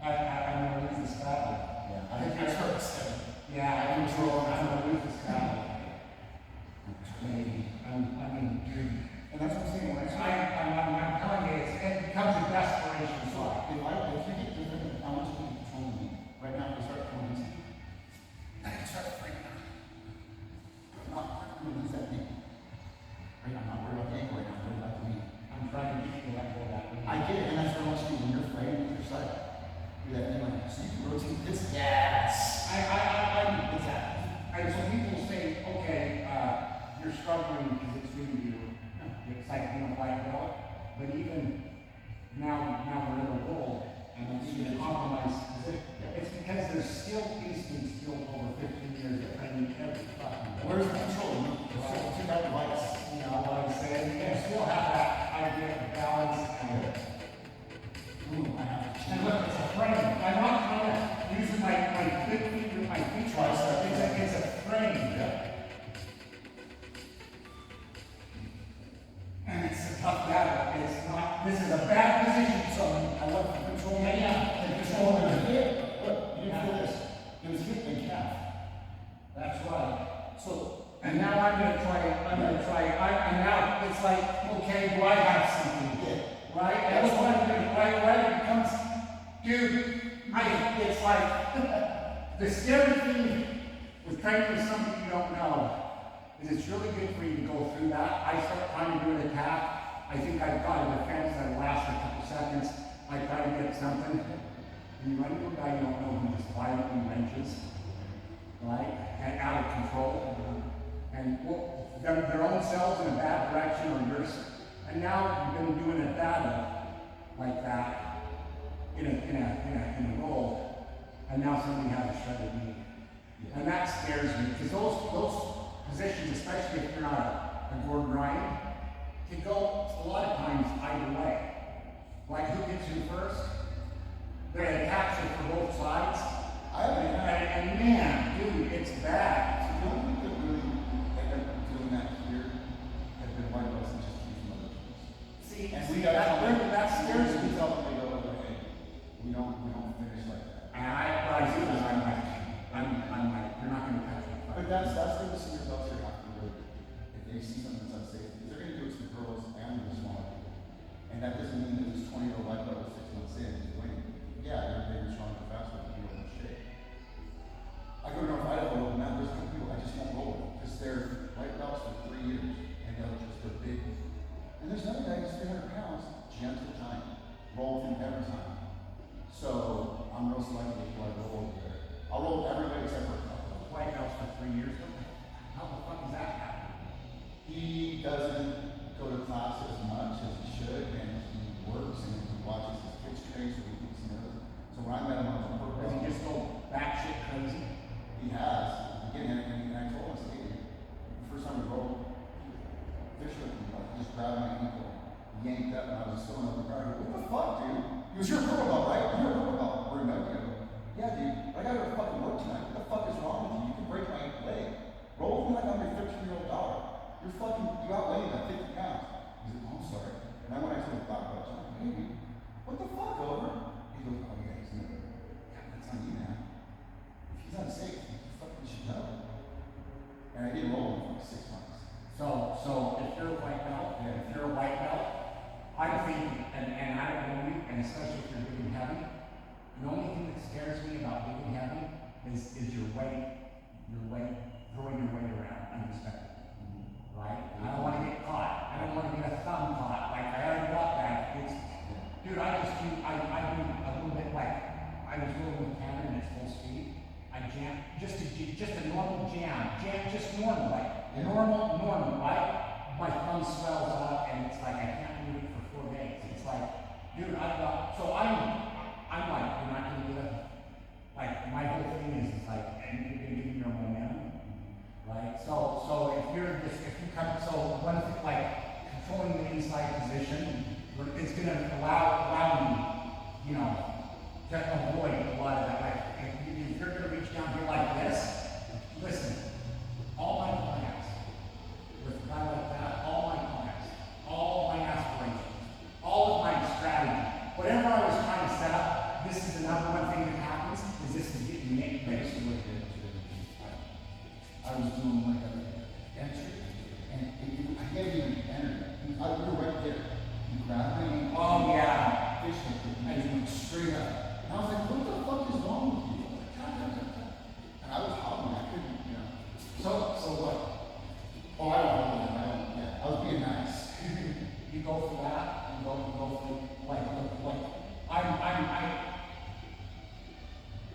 I'm gonna lose this battle. Yeah, I trust. Yeah, I'm gonna lose this battle. Maybe. I mean, dude. And that's what I'm saying. When I'm telling you, it becomes a desperation shot. If you get different, I want you to be controlling me. Right now, if I start throwing this, I can start freaking out. I'm going to lose that knee. Right now, I'm not worried about the ankle right now. I'm worried about the knee. I'm trying to get you to let go of that. I get it, and that's what I want you to do when you're fighting with your side. Do that knee like that. So you can rotate this. Yes! Exactly. So people say, okay, you're struggling because it's really you. It's like being a white belt. But even now we're in a world, and it's even compromise. It's because there's still Eastern skills over 15 years of training every fucking day. Where's the control? Take that device. You know what I'm saying? You still have that idea of balance and Ooh, I have to and change. look, it's a frame. I'm not kind of using my big finger, my feet tricep. It's a frame. Yeah. And it's a tough battle. It's not, this is a bad position, so I love the control. Yeah. And control in the hip. Look, you didn't feel this. It was hip and calf. that's right. So, And now I'm gonna try, and now it's like, okay, do I have something? yeah. Right? And that's what I'm doing, right? It becomes, dude, it's like, the scary thing with training with something you don't know is it's really good for you to go through that. I start trying to do an attack. I think I've got a defense that'll last for a couple seconds. I try to get something. And you run into a guy you don't know who just violently wrenches, right? And out of control. And well, their own selves in a bad direction or yours. And now you've been doing a battle like that in a role, and now somebody has a shredded knee. And that scares me, because those positions, especially if you're not a Gordon Ryan, can go a lot of times either way. Like who gets you first? They attack you from both sides. And man, dude, it's bad. So the only people that really end up doing that here have been white belts and just keep other things. See, And that scares me. We tell them they go, hey, we don't finish like that. And what I do is I'm like, you're not going to touch me. But that's where the senior belts are have to really do. If they see something that's unsafe, because they're going to do it to the girls and the smaller people. And that doesn't mean that this 20-year-old white belt with 6 months in is winning. Yeah, you're bigger, stronger, faster, but you don't have shape. I go to North Idaho, and now there's some people I just won't roll with because they're white belts for 3 years, and they're big. And there's another guy who's 300 pounds, gentle giant, roll with him every time. So I'm real selective with who I roll with there. I'll roll with everybody except for a couple. White House for 3 years. How the fuck does that happen? He doesn't go to class as much as he should, and he works and he watches his kids train, so he thinks he knows. So when I met him on the Does program, he just go batshit crazy? he has. Again, and I told him, I said, hey, the first time we rolled, fish with me, like, he just grabbed my ankle, yanked up, and I was still on the ground. What the fuck, dude? He was your purple belt, right? You're a purple belt. We're in Mexico. Yeah, dude, I gotta fucking work tonight. What the fuck is wrong with you? You can break my leg. Roll with me like I'm your 13-year-old daughter. You outweigh me by 50 pounds. He's like, oh, I'm sorry. And then when I told the black belt, I'm like, hey, dude, what the fuck, over? He goes, oh, yeah, he's never. That's on you, man. If he's unsafe, you fucking should know. And I didn't roll him for like 6 months. So if you're a white belt, I think, and I don't know you, and especially if you're big and heavy, the only thing that scares me about big and heavy is your weight, throwing your weight around unexpectedly, right? I don't want to get caught. I don't want to get a thumb caught. Like, I already got that. Dude, I do a little bit like, I was rolling with Cameron at full speed. I jammed, just a normal jam, just normal, like, normal, right? My thumb swells up, and it's like, I can't move it for 4 days. It's like, dude, so I'm like, you're not gonna get a, like, my whole thing is like, and you're gonna give me your momentum, right? So if you come, so one thing, like, controlling the inside position, it's gonna allow me, you know, to avoid a lot of that. Like, if you're gonna reach down here like this, listen, all my plans, with a guy like that, all my aspirations, all of my strategy, whatever I was trying to set up, this is another one thing that happens, is this is getting me basically what it is. I was doing like a entry, and I gave you an energy. I was right there. You grabbed me. Oh yeah. Fish hooked it, and you went straight up. And I was like, what the fuck is wrong with you? And I was hobbling. I couldn't, you know. So what? Oh, I don't know. I was being nice. You go for that, and go for like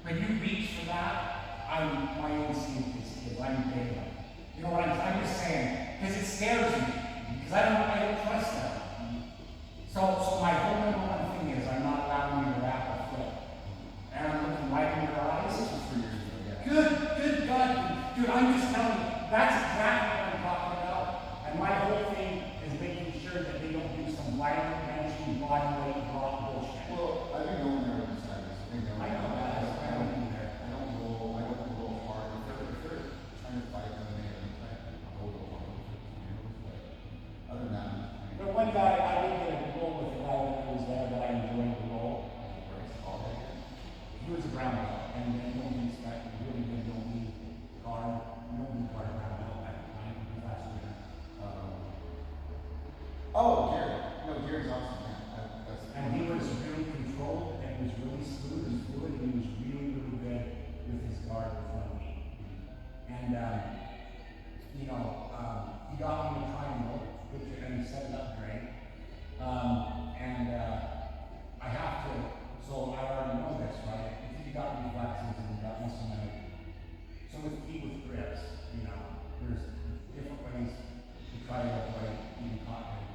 when you reach for that, my instinct is I'm big. You know what I'm just saying, because it scares me, because I don't trust that. So my whole number one thing is I'm not allowing you to wrap a foot. And I'm looking right in your eyes. This was 3 years ago, yeah. Good God, dude, I'm just telling you, that's exactly what I'm talking about. And my whole thing is making sure that they don't do some violent benching, body weight, drop bullshit. Well, I've been going there with the sides. I know that. I don't do that. I don't roll hard. If they're trying to fight them, they I'll go hard. But other than that, But one guy, I didn't get a roll with the guy when I was there, but I enjoyed the roll. He was a brown belt, and nobody expected, really good, nobody guard brown belt at the time, he was last year. Gary. No, Gary's awesome. Yeah, And he was really controlled, and he was really smooth and fluid, and he was really good with his guard with one knee. And, he got me to triangle, and he set it up great. I have to, so I already know this, right? If you got reflexes and you got muscle memory. So with grips, there's different ways to try to avoid even contact.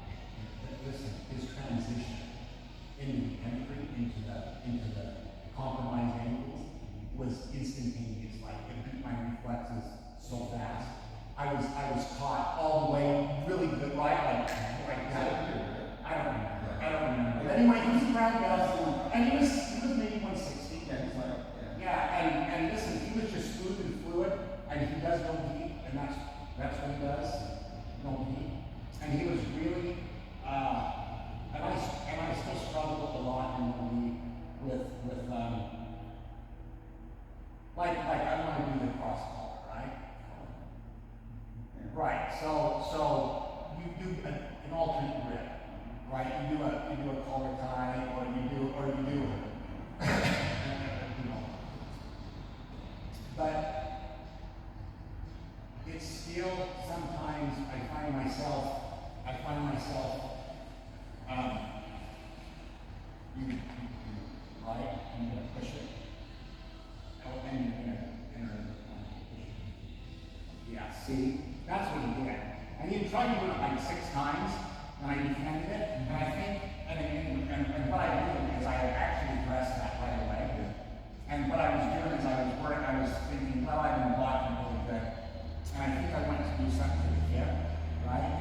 Listen, his transition into the entry, into the compromised angles was instantaneous. Like, it beat my reflexes so fast. I was caught all the way really good, right? Like that. I don't remember. But anyway, he was a brown belt, and he was maybe 160. Yeah, and listen, he was just smooth and fluid, and he does no heat, and that's what he does, no heat. And he was really, and I still struggle a lot in the league with like I want to do the cross collar, right? Right. So you do an alternate grip, right? You do a collar tie, or you do but it's still sometimes I find myself right, and you're gonna push it. And you're gonna enter into the push it. Yeah, see? That's what he did. And he tried to do it like 6 times, and I defended it, and I think, and what I did is I actually addressed that right away. And what I was doing is I was thinking, well, I've been blocking really good. And I think I went to do something to the hip, right?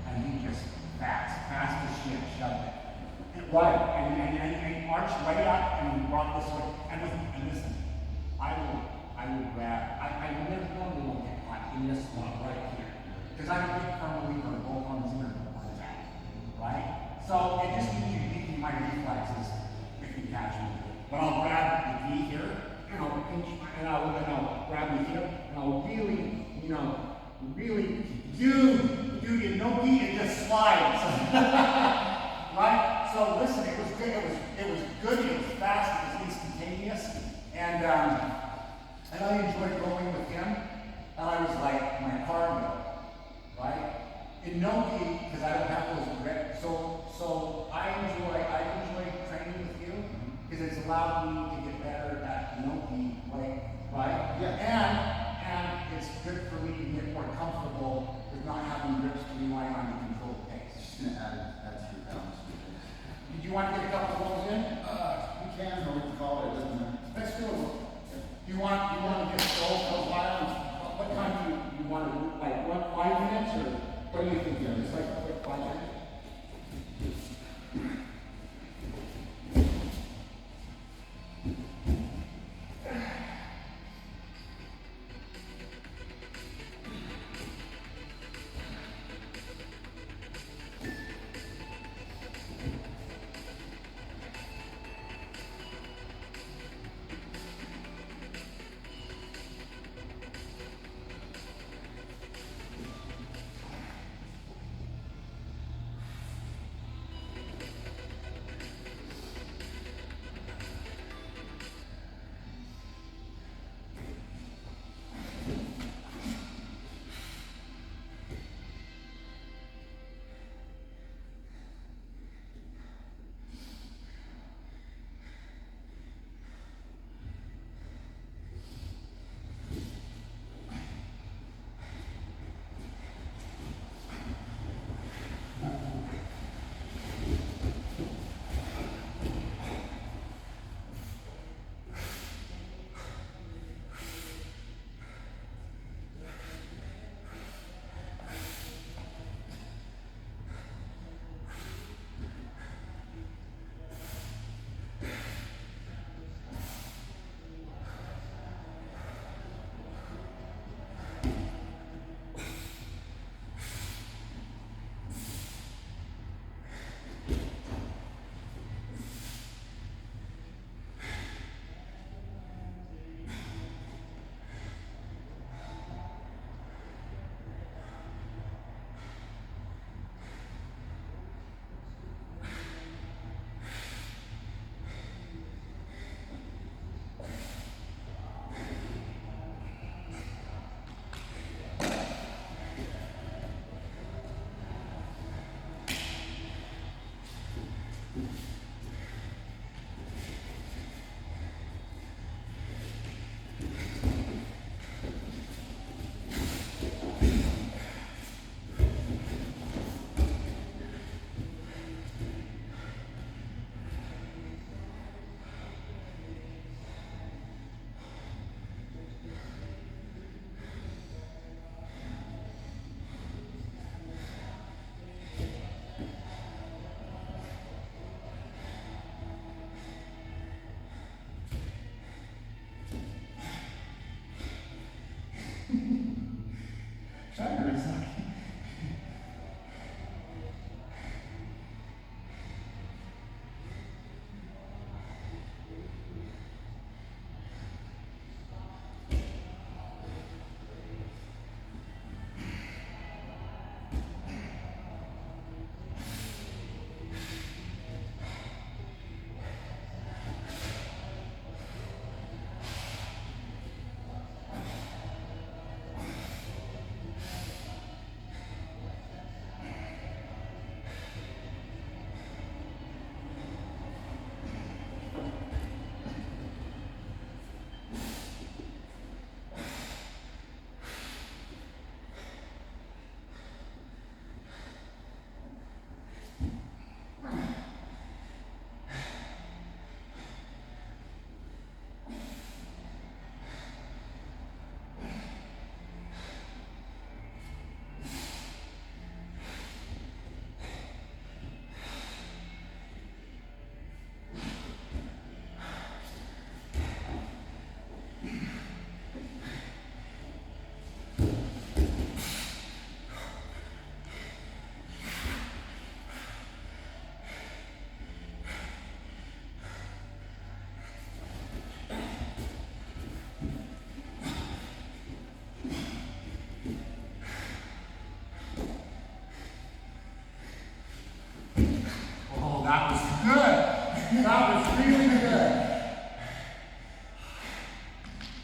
And he just fast as shit, shoved it. Right, and marched right up and brought this way. And listen, I will grab, I never normally will get caught in this one right here. Because I'm a big firm believer in both arms in and both arms out. Right? So it just means you're beating my reflexes if you catch me. But I'll grab the V here, and I'll pinch, and I'll grab the here, and I'll really, dude, you know me, it just slides. Right? So listen, it was good, it was good, it was fast, it was instantaneous, and and I enjoyed going with him, and I was like my cardio, right? In no gi, because I don't have those grips, so I enjoy training with you, because it's allowed me to get better at no gi, like, right? Yeah. And it's good for me to get more comfortable with not having grips to rely on to control the pace. Just gonna add 3 pounds to it. Did you want to get a couple of those in? We can, or we can call it, it doesn't matter. Let's do it. Do you want to just go for a while? What time do you want to, like, 5 minutes, or what do you think? Just like a quick 5 minutes?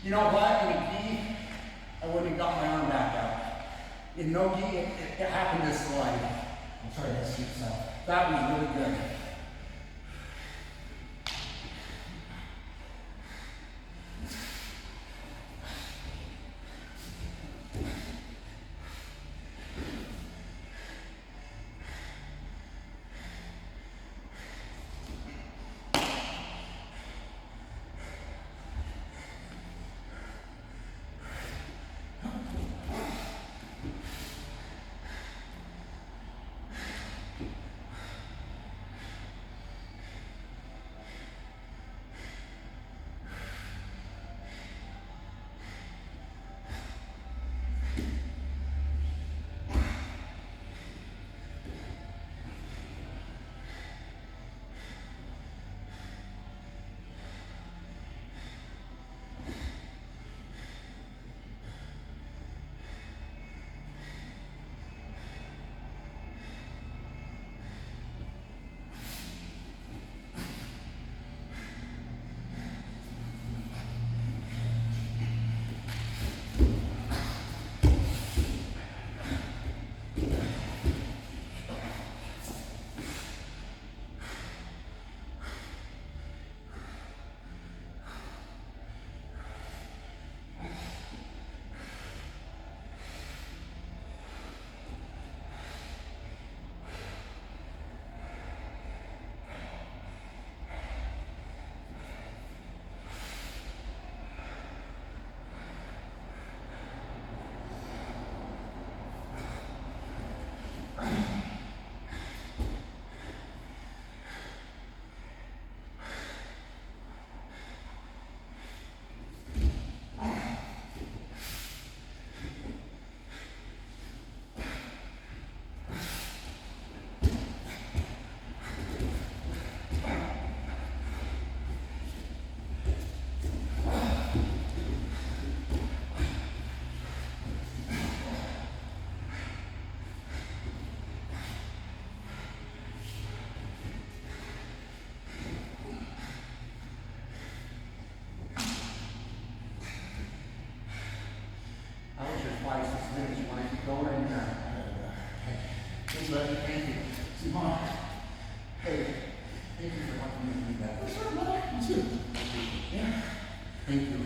You know what? In a gi, I wouldn't have got my arm back out. In no gi, it happened this way. I'm sorry, that's yourself. That was really good. Thank you. See, Mom. Hey, thank you for helping me do that. That's right, Mother. You too. Yeah. Thank you.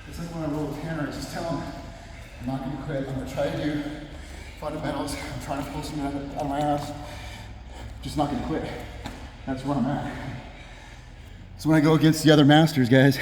It's like when I roll with Tanner, I just tell him, I'm not going to quit. I'm going to try to do fundamentals. I'm trying to pull some out of my ass. Just not going to quit. That's where I'm at. So when I go against the other masters, guys,